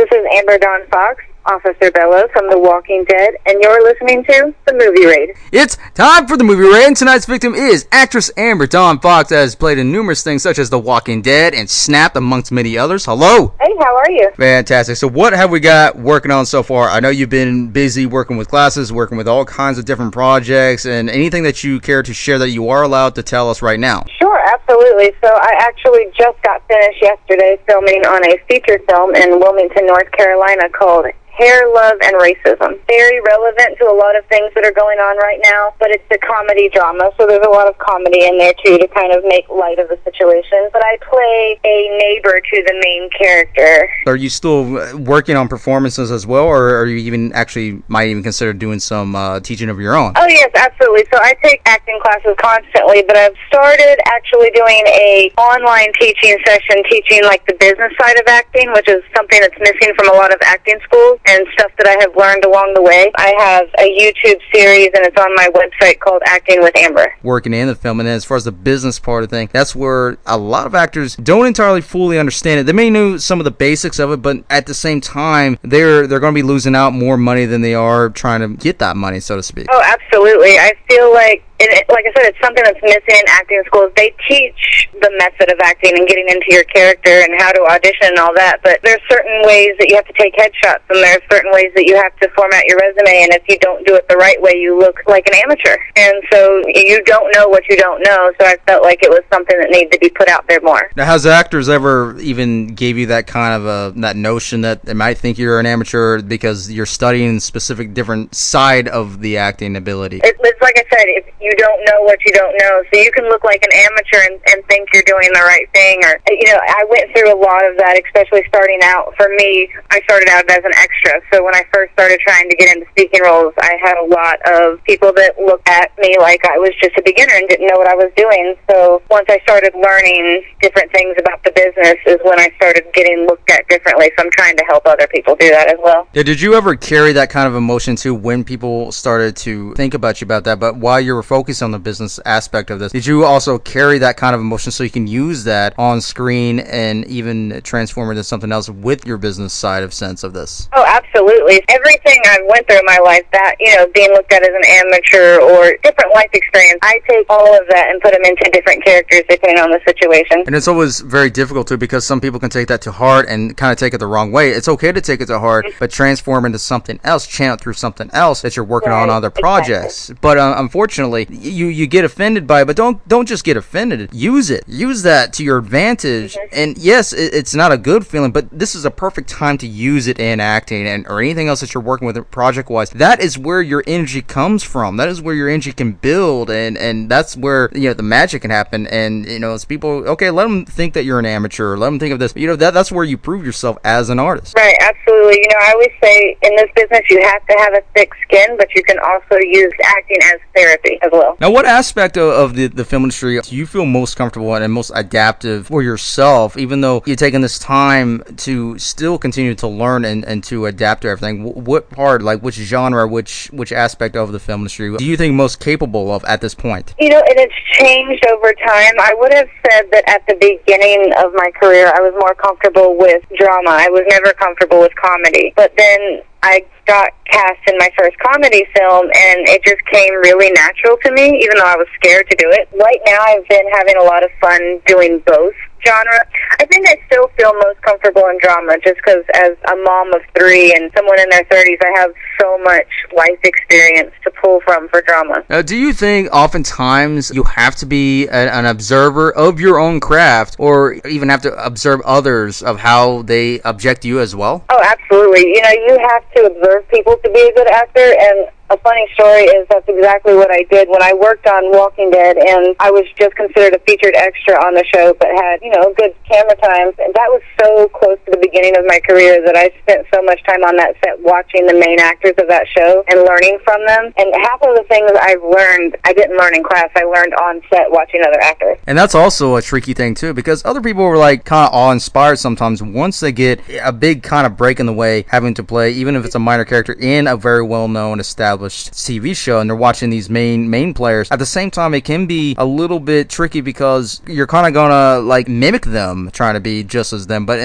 This is Amber Dawn Fox, Officer Bello from The Walking Dead, and you're listening to The Movie Raid. It's time for The Movie Raid, and tonight's victim is actress Amber Dawn Fox, that has played in numerous things such as The Walking Dead and Snapped, amongst many others. Hello! Hey, how are you? Fantastic. So what have we got working on so far? I know you've been busy working with classes, working with all kinds of different projects, and anything that you care to share that you are allowed to tell us right now. Sure, absolutely. So I actually just got finished yesterday filming on a feature film in Wilmington, North Carolina called Hair, Love, and Racism. Very relevant to a lot of things that are going on right now, but it's a comedy drama, so there's a lot of comedy in there, too, to kind of make light of the situation. But I play a neighbor to the main character. Are you still working on performances as well, or are you might even consider doing some teaching of your own? Oh, yes, absolutely. So I take acting classes constantly, but I've started actually doing a online teaching session, teaching like the business side of acting, which is something that's missing from a lot of acting schools, and stuff that I have learned along the way. I have a YouTube series, and it's on my website called Acting with Amber. Working in the film, and then as far as the business part of things, that's where a lot of actors don't entirely fully understand it. They may know some of the basics of it, but at the same time, they're going to be losing out more money than they are trying to get that money, so to speak. Oh, absolutely. I feel like, like I said, it's something that's missing in acting schools. They teach the method of acting and getting into your character and how to audition and all that, but there's certain ways that you have to take headshots, and there's certain ways that you have to format your resume, and if you don't do it the right way, you look like an amateur. And so you don't know what you don't know, so I felt like it was something that needed to be put out there more. Now, has actors ever even gave you that kind of that notion that they might think you're an amateur because you're studying a specific different side of the acting ability? It's like I said, if you don't know what you don't know, so you can look like an amateur and think you're doing the right thing. Or, I went through a lot of that, especially starting out. For me, I started out as an extra, so when I first started trying to get into speaking roles, I had a lot of people that looked at me like I was just a beginner and didn't know what I was doing. So once I started learning different things about the business is when I started getting looked at differently, so I'm trying to help other people do that as well. Yeah, did you ever carry that kind of emotion too when people started to think about you about that, but while you were focused on the business aspect of this, did you also carry that kind of emotion so you can use that on screen and even transform it into something else with your business side of sense of this? Oh, absolutely. Everything I went through in my life, that, being looked at as an amateur or different life experience, I take all of that and put them into different characters depending on the situation. And it's always very difficult too, because some people can take that to heart and kind of take it the wrong way. It's okay to take it to heart, but transform into something else, channel through something else that you're working on other projects. Exactly. But unfortunately, you get offended by it, but don't just get offended. Use it. Use that to your advantage. Mm-hmm. And yes, it's not a good feeling, but this is a perfect time to use it in acting or anything else that you're working with project-wise. That is where your energy comes from. That is where your energy can build, and that's where the magic can happen. And it's people. Okay, let them think that you're an amateur. Let them think of this. That's where you prove yourself as an artist. Right. Absolutely. I always say in this business you have to have a thick skin, but you can also use acting as therapy as well. Now, what aspect of the film industry do you feel most comfortable in and most adaptive for yourself, even though you're taking this time to still continue to learn and to adapt to everything? What part, like which genre, which aspect of the film industry do you think most capable of at this point? And it's changed over time. I would have said that at the beginning of my career, I was more comfortable with drama. I was never comfortable with comedy. But then I got cast in my first comedy film, and it just came really natural to me, even though I was scared to do it. Right now, I've been having a lot of fun doing both genre. I think I still feel most comfortable in drama just because as a mom of 3 and someone in their 30s, I have so much life experience to pull from for drama. Do you think oftentimes you have to be an observer of your own craft, or even have to observe others of how they object to you as well? Oh, absolutely. You have to observe people to be a good actor, and a funny story is that's exactly what I did when I worked on Walking Dead, and I was just considered a featured extra on the show, but had, good camera time. And that was so close to the beginning of my career that I spent so much time on that set watching the main actors of that show and learning from them. And half of the things I've learned, I didn't learn in class. I learned on set watching other actors. And that's also a tricky thing, too, because other people were, kind of awe-inspired sometimes once they get a big kind of break in the way, having to play, even if it's a minor character, in a very well-known, established established TV show and they're watching these main players. At the same time, it can be a little bit tricky because you're kind of gonna like mimic them, trying to be just as them, but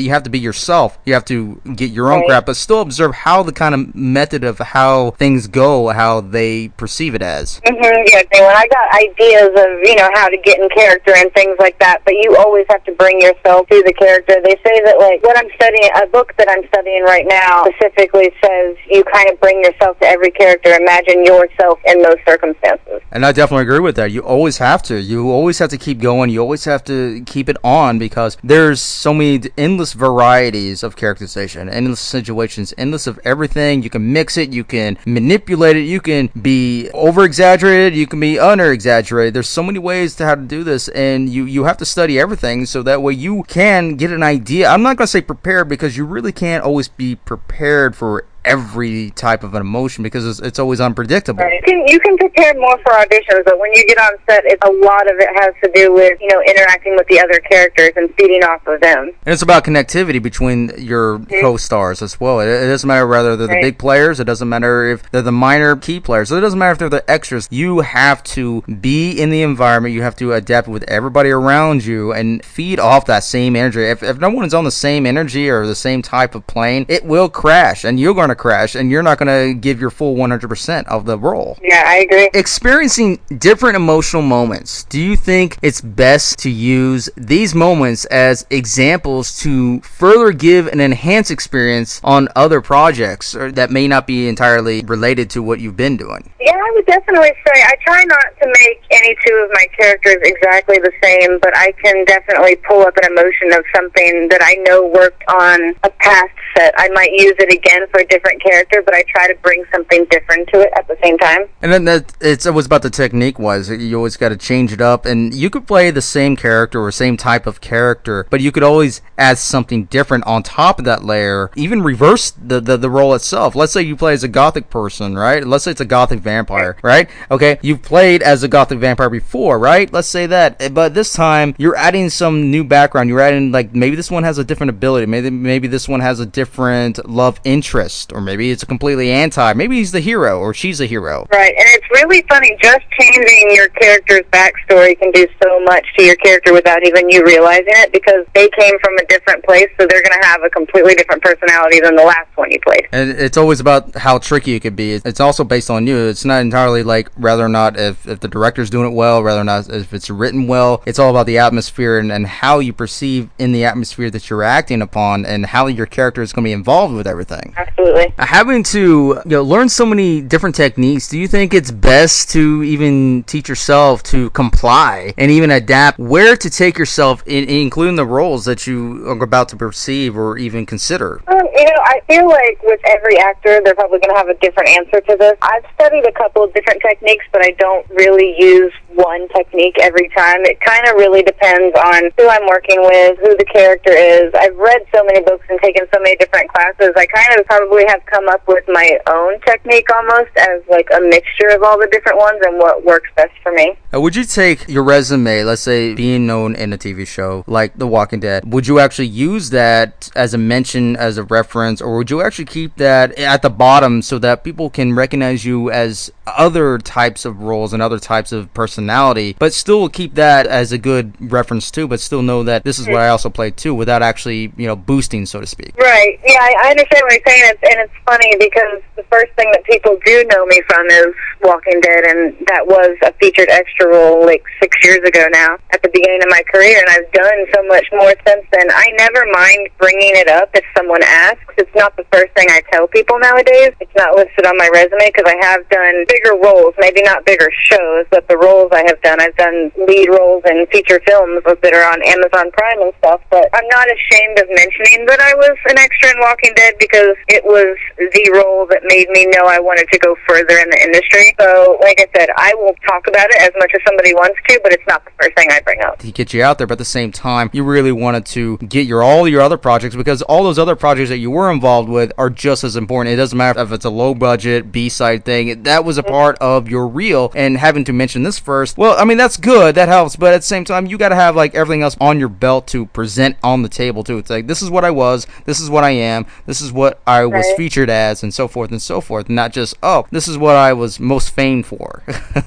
you have to be yourself. You have to get your own crap, but still observe how the kind of method of how things go, how they perceive it as. Yeah, when I got ideas of, you know, how to get in character and things like that, but you always have to bring yourself to the character. They say that, like, what I'm studying, a book that I'm studying right now specifically says you kind of bring yourself to every character. Imagine yourself in those circumstances. And I definitely agree with that. You always have to. You always have to keep going. You always have to keep it on because there's so many endless varieties of characterization, endless situations, endless of everything. You can mix it. You can manipulate it. You can be over-exaggerated. You can be under-exaggerated. There's so many ways to how to do this, and you have to study everything so that way you can get an idea. I'm not going to say prepared because you really can't always be prepared for every type of an emotion because it's always unpredictable. Right. You can prepare more for auditions, but when you get on set, a lot of it has to do with, you know, interacting with the other characters and feeding off of them. And it's about connectivity between your co-stars as well. It doesn't matter whether they're the big players. It doesn't matter if they're the minor key players. It doesn't matter if they're the extras. You have to be in the environment. You have to adapt with everybody around you and feed off that same energy. If no one's on the same energy or the same type of plane, it will crash, and you're going to crash, and you're not going to give your full 100% of the role. Yeah, I agree. Experiencing different emotional moments. Do you think it's best to use these moments as examples to further give an enhanced experience on other projects or that may not be entirely related to what you've been doing? Yeah, I would definitely say I try not to make any two of my characters exactly the same, but I can definitely pull up an emotion of something that I know worked on a past set. I might use it again for a different character, but I try to bring something different to it at the same time. And then it's always about the technique wise. You always got to change it up, and you could play the same character or same type of character, but you could always add something different on top of that layer, even reverse the role itself. Let's say you play as a gothic person, right? Let's say it's a gothic vampire, right? Okay, you've played as a gothic vampire before, right? Let's say that, but this time you're adding some new background. You're adding, like, maybe this one has a different ability, maybe this one has a different love interest, or maybe it's a completely anti. Maybe he's the hero or she's a hero. Right, and it's really funny. Just changing your character's backstory can do so much to your character without even you realizing it, because they came from a different place, so they're going to have a completely different personality than the last one you played. And it's always about how tricky it could be. It's also based on you. It's not entirely like whether or not if the director's doing it well, whether or not if it's written well. It's all about the atmosphere and how you perceive in the atmosphere that you're acting upon and how your character is going to be involved with everything. Absolutely. Having to learn so many different techniques, do you think it's best to even teach yourself to comply and even adapt where to take yourself, including the roles that you are about to perceive or even consider? I feel like with every actor, they're probably going to have a different answer to this. I've studied a couple of different techniques, but I don't really use one technique every time. It kind of really depends on who I'm working with, who the character is. I've read so many books and taken so many different classes. I kind of probably have come up with my own technique almost as like a mixture of all the different ones and what works best for me. Would you take your resume, let's say being known in a TV show like The Walking Dead, would you actually use that as a mention, as a reference, or would you actually keep that at the bottom so that people can recognize you as other types of roles and other types of personality, but still keep that as a good reference too, but still know that this is what I also played too, without actually, boosting, so to speak? Right. Yeah, I understand what you're saying, and it's funny because the first thing that people do know me from is Walking Dead, and that was a featured extra role like 6 years ago now at the beginning of my career, and I've done so much more since then. I never mind bringing it up if someone asks. It's not the first thing I tell people nowadays. It's not listed on my resume because I have done bigger roles, maybe not bigger shows, but the roles I have done, I've done lead roles in feature films that are on Amazon Prime and stuff, but I'm not ashamed of mentioning that I was an extra in Walking Dead because it was the role that made me know I wanted to go further in the industry. industry. So, like I said, I will talk about it as much as somebody wants to, but it's not the first thing I bring up. To get you out there, but at the same time, you really wanted to get all your other projects, because all those other projects that you were involved with are just as important. It doesn't matter if it's a low budget B-side thing. That was a part of your reel, and having to mention this first, well, I mean, that's good, that helps, but at the same time, you got to have like everything else on your belt to present on the table too. It's like, this is what I was, this is what I am, this is what I was featured as, and so forth and so forth, not just, oh, this is what I was most famed for.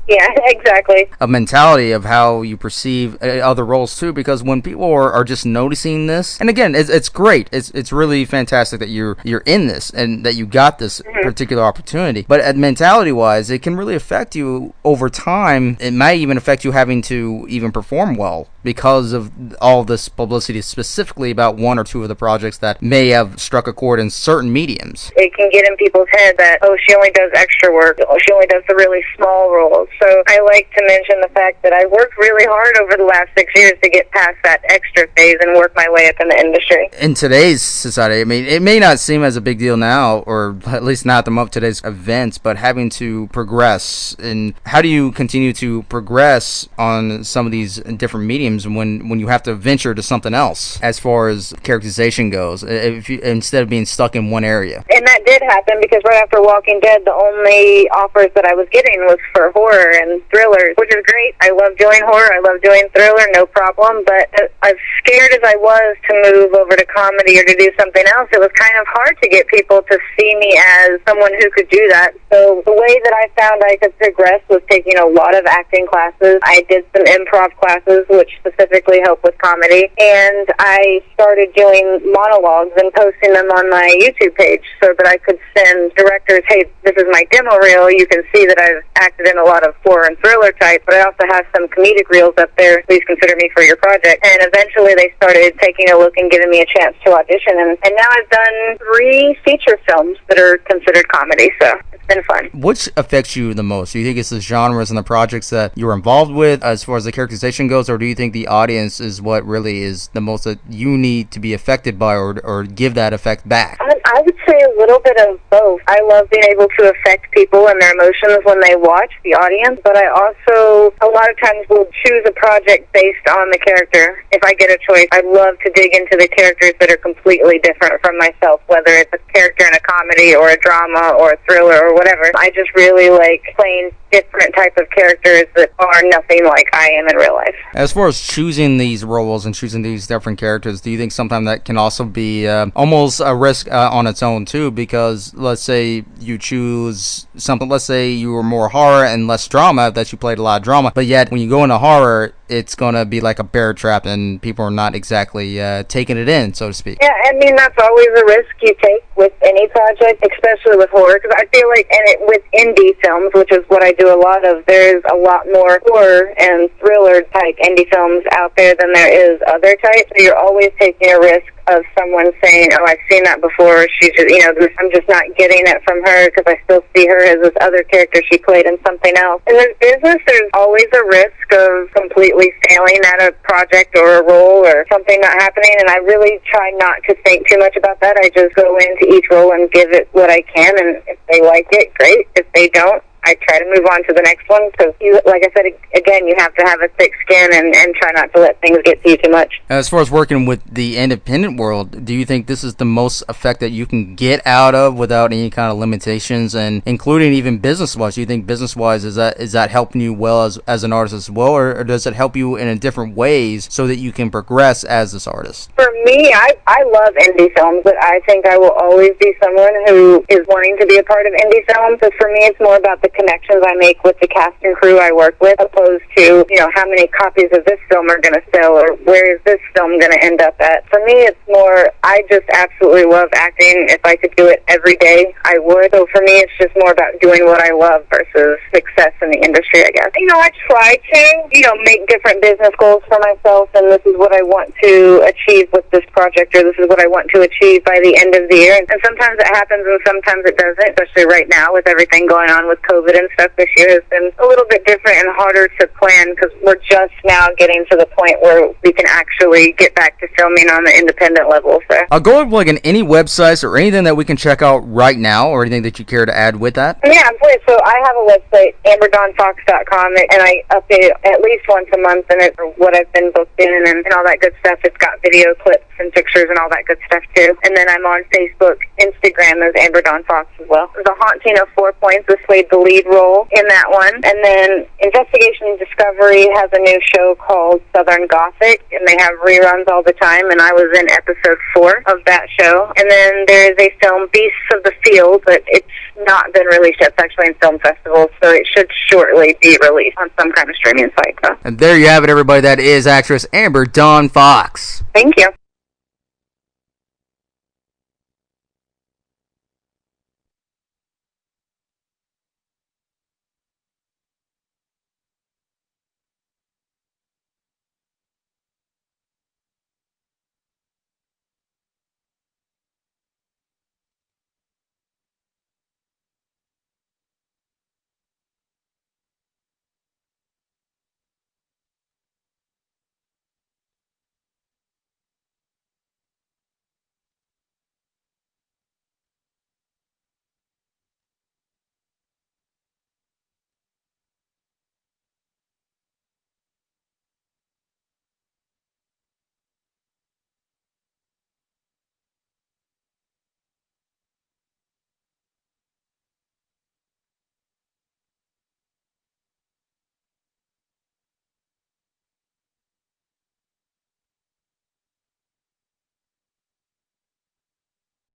Yeah, exactly. A mentality of how you perceive other roles too, because when people are just noticing this, and again, it's great, it's really fantastic that you're in this and that you got this particular opportunity, but mentality wise, it can really affect you over time. It might even affect you having to even perform well because of all this publicity, specifically about one or two of the projects that may have struck a chord in certain mediums. It can get in people's head that, oh, she only does extra work, oh, she only does the really small roles. So I like to mention the fact that I worked really hard over the last 6 years to get past that extra phase and work my way up in the industry. In today's society, I mean, it may not seem as a big deal now, or at least not the most today's events, but having to progress, and how do you continue to progress on some of these different mediums when you have to venture to something else as far as characterization goes, if you, instead of being stuck in one area? And that did happen, because right after Walking Dead, the only offers that I was getting was for horror and thrillers, which is great. I love doing horror, I love doing thriller, no problem, but as scared as I was to move over to comedy or to do something else, it was kind of hard to get people to see me as someone who could do that. So the way that I found I could progress was taking a lot of acting classes. I did some improv classes, which specifically help with comedy, and I started doing monologues and posting them on my YouTube page so that I could send directors, hey, this is my demo reel. You can see that I've acted in a lot of horror and thriller type, but I also have some comedic reels up there. Please consider me for your project. And eventually they started taking a look and giving me a chance to audition, and now I've done 3 feature films that are considered comedy, so it's been fun. Which affects you the most? Do you think it's the genres and the projects that you're involved with as far as the characterization goes, or do you think the audience is what really is the most that you need to be affected by, or give that effect back? I would say a little bit of both. I love being able to affect people and their emotions when they watch, the audience, but I also a lot of times will choose a project based on the character. If I get a choice, I love to dig into the characters that are completely different from myself, whether it's a character in a comedy or a drama or a thriller or whatever. I just really like playing different type of characters that are nothing like I am in real life. As far as choosing these roles and choosing these different characters, do you think sometimes that can also be almost a risk on its own too? Because let's say you choose something, let's say you were more horror and less drama, that you played a lot of drama, but yet when you go into horror, it's going to be like a bear trap and people are not exactly taking it in, so to speak. Yeah, I mean, that's always a risk you take with any project, especially with horror, because I feel like, and with indie films, which is what I do a lot of, there's a lot more horror and thriller type indie films out there than there is other types, so you're always taking a risk of someone saying, oh, I've seen that before, she's just, I'm just not getting it from her because I still see her as this other character she played in something else. In this business, there's always a risk of completely failing at a project or a role or something not happening, and I really try not to think too much about that. I just go into each role and give it what I can, and if they like it, great. If they don't, I try to move on to the next one, because, like I said, again, you have to have a thick skin and try not to let things get to you too much. As far as working with the independent world, do you think this is the most effect that you can get out of without any kind of limitations, and including even business-wise? Do you think business-wise is that helping you well as an artist as well, or does it help you in a different ways so that you can progress as this artist? For me, I love indie films, but I think I will always be someone who is wanting to be a part of indie films. So for me, it's more about the connections I make with the cast and crew I work with, opposed to, how many copies of this film are going to sell, or where is this film going to end up at. For me, it's more, I just absolutely love acting. If I could do it every day, I would. So for me, it's just more about doing what I love versus success in the industry, I guess. I try to, make different business goals for myself, and this is what I want to achieve with this project, or this is what I want to achieve by the end of the year. And sometimes it happens and sometimes it doesn't, especially right now with everything going on with COVID COVID and stuff this year has been a little bit different and harder to plan because we're just now getting to the point where we can actually get back to filming on the independent level. So I'll go over like in any websites or anything that we can check out right now, or anything that you care to add with that. Yeah, absolutely. So I have a website, AmberDawnFox.com, and I update it at least once a month, and it's what I've been booked in and all that good stuff. It's got video clips and pictures and all that good stuff too. And then I'm on Facebook, Instagram as Amber Dawn Fox as well. The Haunting of 4 Points was played the lead role in that one. And then Investigation Discovery has a new show called Southern Gothic, and they have reruns all the time, and I was in episode 4 of that show. And then there is a film, Beasts of the Field, but it's not been released yet. It's actually in film festivals, so it should shortly be released on some kind of streaming site. So. And there you have it, everybody. That is actress Amber Dawn Fox. Thank you.